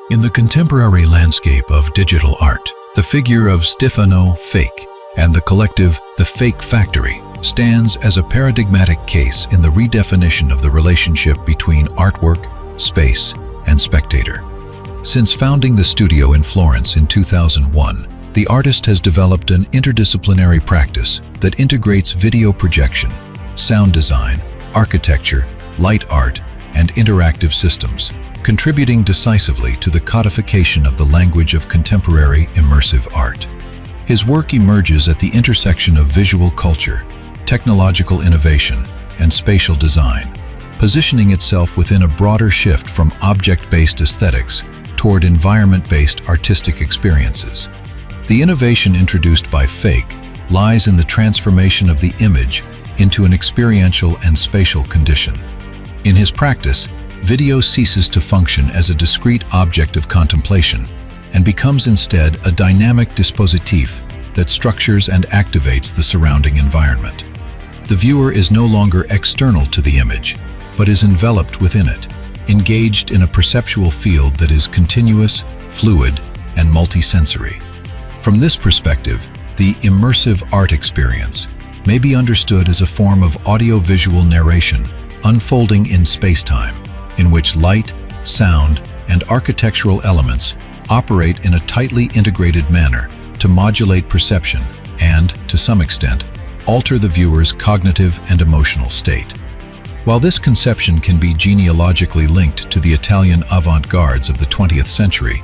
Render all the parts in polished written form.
In the contemporary landscape of digital art, the figure of Stefano Fake and the collective The Fake Factory stands as a paradigmatic case in the redefinition of the relationship between artwork, space, and spectator. Since founding the studio in Florence in 2001, the artist has developed an interdisciplinary practice that integrates video projection, sound design, architecture, light art, and interactive systems, contributing decisively to the codification of the language of contemporary immersive art. His work emerges at the intersection of visual culture, technological innovation, and spatial design, positioning itself within a broader shift from object-based aesthetics toward environment-based artistic experiences. The innovation introduced by Fake lies in the transformation of the image into an experiential and spatial condition. In his practice, video ceases to function as a discrete object of contemplation and becomes instead a dynamic dispositif that structures and activates the surrounding environment. The viewer is no longer external to the image, but is enveloped within it, engaged in a perceptual field that is continuous, fluid, and multisensory. From this perspective, the immersive art experience may be understood as a form of audio-visual narration unfolding in space-time, in which light, sound, and architectural elements operate in a tightly integrated manner to modulate perception and, to some extent, alter the viewer's cognitive and emotional state. While this conception can be genealogically linked to the Italian avant-gardes of the 20th century,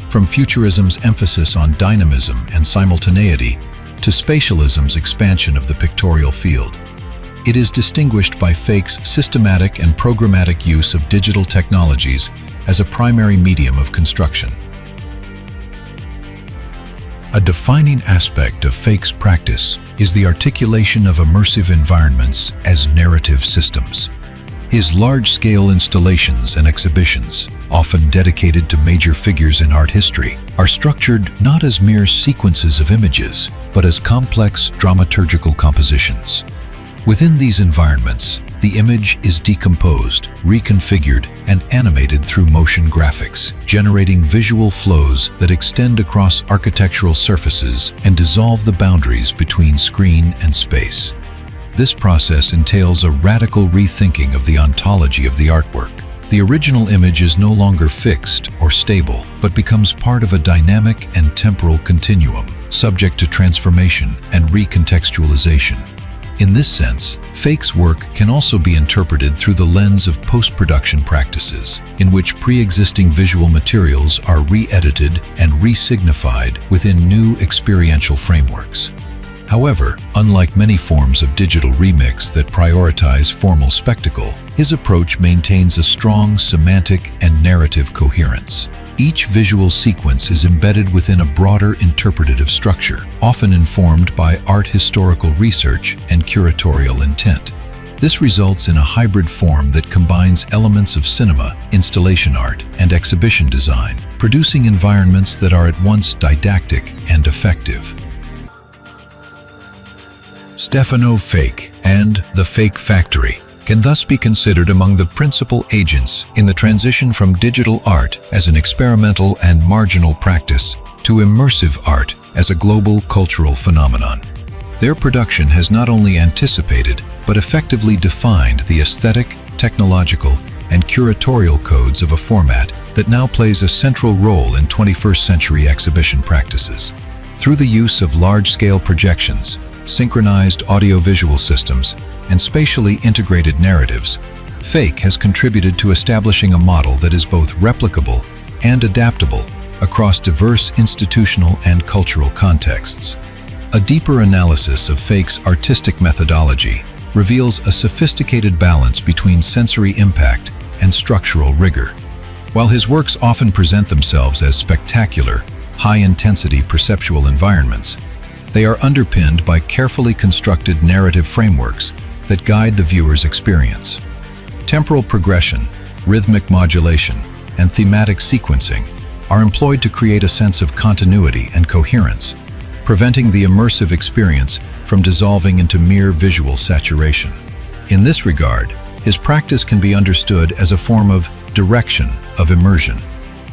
from Futurism's emphasis on dynamism and simultaneity to spatialism's expansion of the pictorial field, it is distinguished by Fake's systematic and programmatic use of digital technologies as a primary medium of construction. A defining aspect of Fake's practice is the articulation of immersive environments as narrative systems. His large-scale installations and exhibitions, often dedicated to major figures in art history, are structured not as mere sequences of images, but as complex dramaturgical compositions. Within these environments, the image is decomposed, reconfigured, and animated through motion graphics, generating visual flows that extend across architectural surfaces and dissolve the boundaries between screen and space. This process entails a radical rethinking of the ontology of the artwork. The original image is no longer fixed or stable, but becomes part of a dynamic and temporal continuum, subject to transformation and recontextualization. In this sense, Fake's work can also be interpreted through the lens of post-production practices, in which pre-existing visual materials are re-edited and re-signified within new experiential frameworks. However, unlike many forms of digital remix that prioritize formal spectacle, his approach maintains a strong semantic and narrative coherence. Each visual sequence is embedded within a broader interpretative structure, often informed by art historical research and curatorial intent. This results in a hybrid form that combines elements of cinema, installation art, and exhibition design, producing environments that are at once didactic and effective. Stefano Fake and The Fake Factory can thus be considered among the principal agents in the transition from digital art as an experimental and marginal practice to immersive art as a global cultural phenomenon. Their production has not only anticipated but effectively defined the aesthetic, technological, and curatorial codes of a format that now plays a central role in 21st century exhibition practices. Through the use of large-scale projections, synchronized audiovisual systems, and spatially integrated narratives, Fake has contributed to establishing a model that is both replicable and adaptable across diverse institutional and cultural contexts. A deeper analysis of Fake's artistic methodology reveals a sophisticated balance between sensory impact and structural rigor. While his works often present themselves as spectacular, high-intensity perceptual environments, they are underpinned by carefully constructed narrative frameworks that guide the viewer's experience. Temporal progression, rhythmic modulation, and thematic sequencing are employed to create a sense of continuity and coherence, preventing the immersive experience from dissolving into mere visual saturation. In this regard, his practice can be understood as a form of direction of immersion,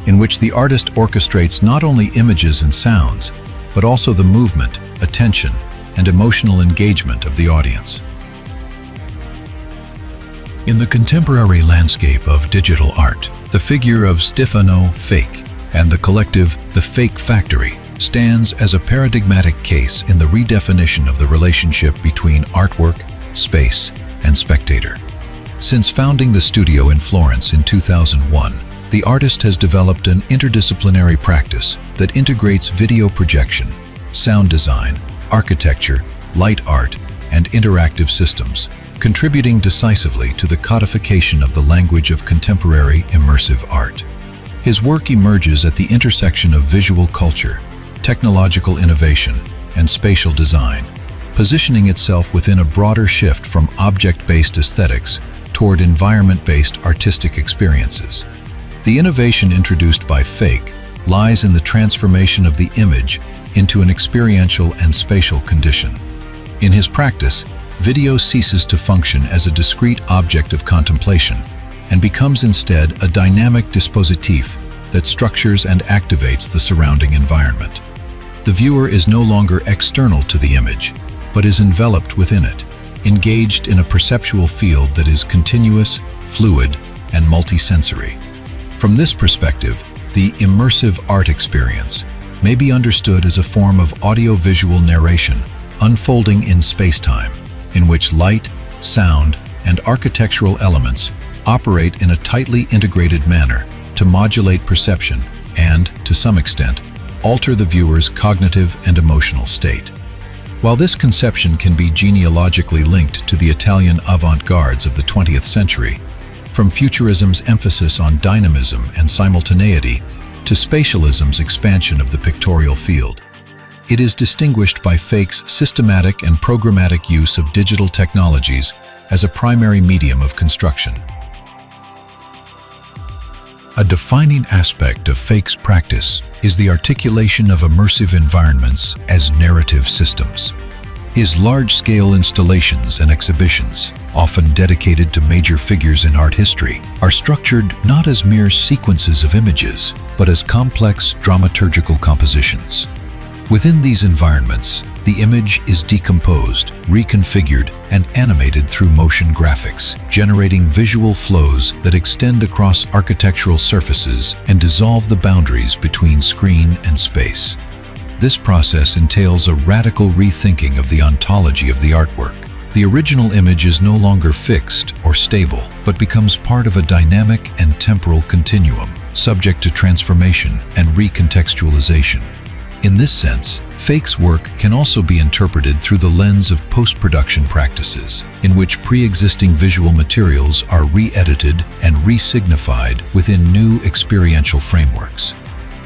in which the artist orchestrates not only images and sounds, but also the movement, attention, and emotional engagement of the audience. In the contemporary landscape of digital art, the figure of Stefano Fake and the collective The Fake Factory stands as a paradigmatic case in the redefinition of the relationship between artwork, space, and spectator. Since founding the studio in Florence in 2001, the artist has developed an interdisciplinary practice that integrates video projection, sound design, architecture, light art, and interactive systems, contributing decisively to the codification of the language of contemporary immersive art. His work emerges at the intersection of visual culture, technological innovation, and spatial design, positioning itself within a broader shift from object-based aesthetics toward environment-based artistic experiences. The innovation introduced by Fake lies in the transformation of the image into an experiential and spatial condition. In his practice, video ceases to function as a discrete object of contemplation and becomes instead a dynamic dispositif that structures and activates the surrounding environment. The viewer is no longer external to the image, but is enveloped within it, engaged in a perceptual field that is continuous, fluid, and multisensory. From this perspective, the immersive art experience may be understood as a form of audio-visual narration unfolding in space-time, in which light, sound, and architectural elements operate in a tightly integrated manner to modulate perception and, to some extent, alter the viewer's cognitive and emotional state. While this conception can be genealogically linked to the Italian avant-gardes of the 20th century, from Futurism's emphasis on dynamism and simultaneity to spatialism's expansion of the pictorial field, it is distinguished by Fake's systematic and programmatic use of digital technologies as a primary medium of construction. A defining aspect of Fake's practice is the articulation of immersive environments as narrative systems. His large-scale installations and exhibitions, often dedicated to major figures in art history, are structured not as mere sequences of images, but as complex dramaturgical compositions. Within these environments, the image is decomposed, reconfigured, and animated through motion graphics, generating visual flows that extend across architectural surfaces and dissolve the boundaries between screen and space. This process entails a radical rethinking of the ontology of the artwork. The original image is no longer fixed or stable, but becomes part of a dynamic and temporal continuum, subject to transformation and recontextualization. In this sense, Fake's work can also be interpreted through the lens of post-production practices, in which pre-existing visual materials are re-edited and re-signified within new experiential frameworks.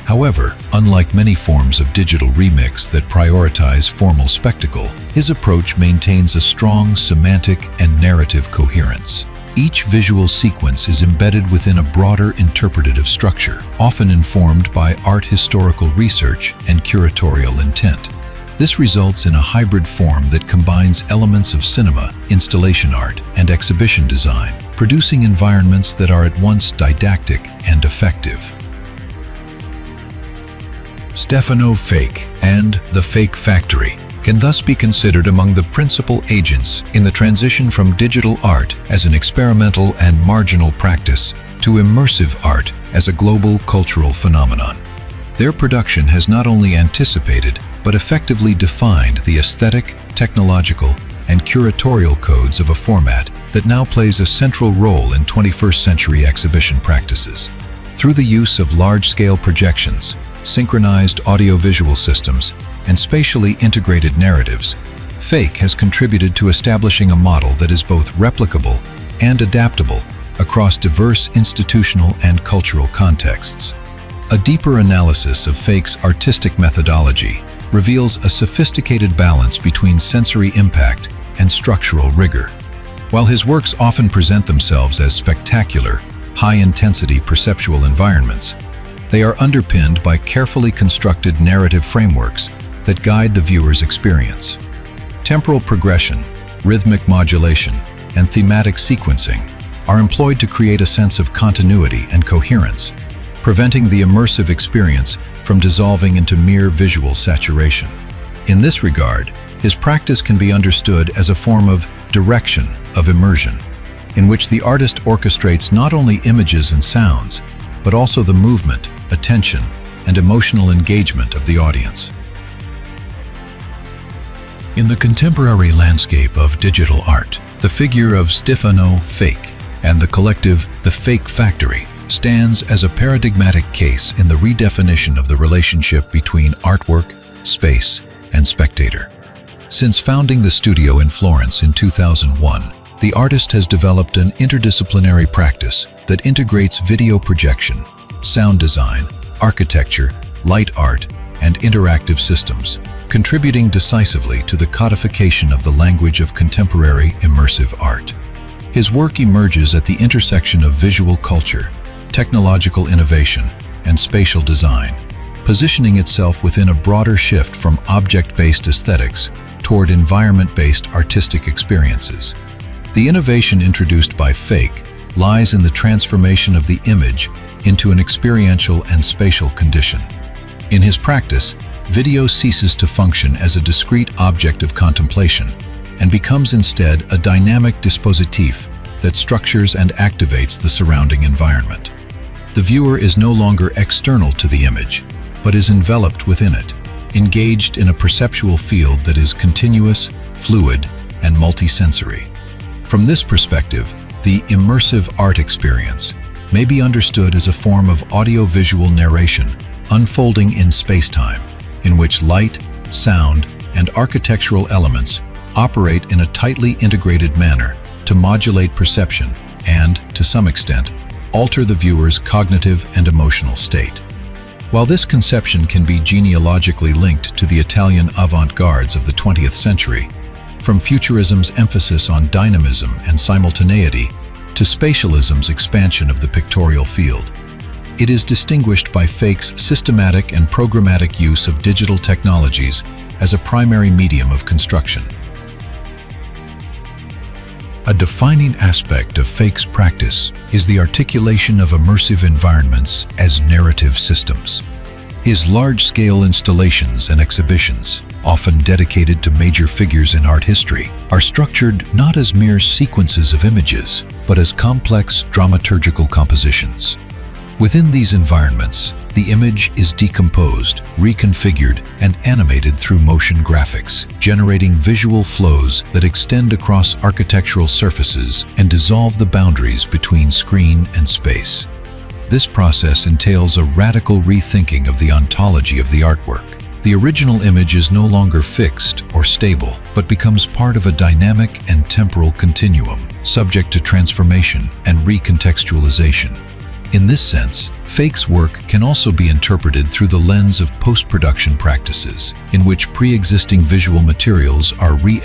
However, unlike many forms of digital remix that prioritize formal spectacle, his approach maintains a strong semantic and narrative coherence. Each visual sequence is embedded within a broader interpretative structure, often informed by art historical research and curatorial intent. This results in a hybrid form that combines elements of cinema, installation art, and exhibition design, producing environments that are at once didactic and effective. Stefano Fake and the Fake Factory can thus be considered among the principal agents in the transition from digital art as an experimental and marginal practice to immersive art as a global cultural phenomenon. Their production has not only anticipated, but effectively defined the aesthetic, technological, and curatorial codes of a format that now plays a central role in 21st century exhibition practices. Through the use of large-scale projections, synchronized audiovisual systems, and spatially integrated narratives, Fake has contributed to establishing a model that is both replicable and adaptable across diverse institutional and cultural contexts. A deeper analysis of Fake's artistic methodology reveals a sophisticated balance between sensory impact and structural rigor. While his works often present themselves as spectacular, high-intensity perceptual environments, they are underpinned by carefully constructed narrative frameworks that guide the viewer's experience. Temporal progression, rhythmic modulation, and thematic sequencing are employed to create a sense of continuity and coherence, preventing the immersive experience from dissolving into mere visual saturation. In this regard, his practice can be understood as a form of direction of immersion, in which the artist orchestrates not only images and sounds, but also the movement, attention, and emotional engagement of the audience. In the contemporary landscape of digital art, the figure of Stefano Fake and the collective The Fake Factory stands as a paradigmatic case in the redefinition of the relationship between artwork, space, and spectator. Since founding the studio in Florence in 2001, the artist has developed an interdisciplinary practice that integrates video projection, sound design, architecture, light art, and interactive systems, contributing decisively to the codification of the language of contemporary immersive art. His work emerges at the intersection of visual culture, technological innovation, and spatial design, positioning itself within a broader shift from object-based aesthetics toward environment-based artistic experiences. The innovation introduced by Fake lies in the transformation of the image into an experiential and spatial condition. In his practice, video ceases to function as a discrete object of contemplation and becomes instead a dynamic dispositif that structures and activates the surrounding environment. The viewer is no longer external to the image, but is enveloped within it, engaged in a perceptual field that is continuous, fluid, and multisensory. From this perspective, the immersive art experience may be understood as a form of audio-visual narration unfolding in space-time, in which light, sound, and architectural elements operate in a tightly integrated manner to modulate perception and, to some extent, alter the viewer's cognitive and emotional state. While this conception can be genealogically linked to the Italian avant-gardes of the 20th century, from Futurism's emphasis on dynamism and simultaneity to spatialism's expansion of the pictorial field, it is distinguished by Fake's systematic and programmatic use of digital technologies as a primary medium of construction. A defining aspect of Fake's practice is the articulation of immersive environments as narrative systems. His large-scale installations and exhibitions, often dedicated to major figures in art history, are structured not as mere sequences of images, but as complex dramaturgical compositions. Within these environments, the image is decomposed, reconfigured, and animated through motion graphics, generating visual flows that extend across architectural surfaces and dissolve the boundaries between screen and space. This process entails a radical rethinking of the ontology of the artwork. The original image is no longer fixed or stable, but becomes part of a dynamic and temporal continuum, subject to transformation and recontextualization. In this sense, Fake's work can also be interpreted through the lens of post-production practices, in which pre-existing visual materials are re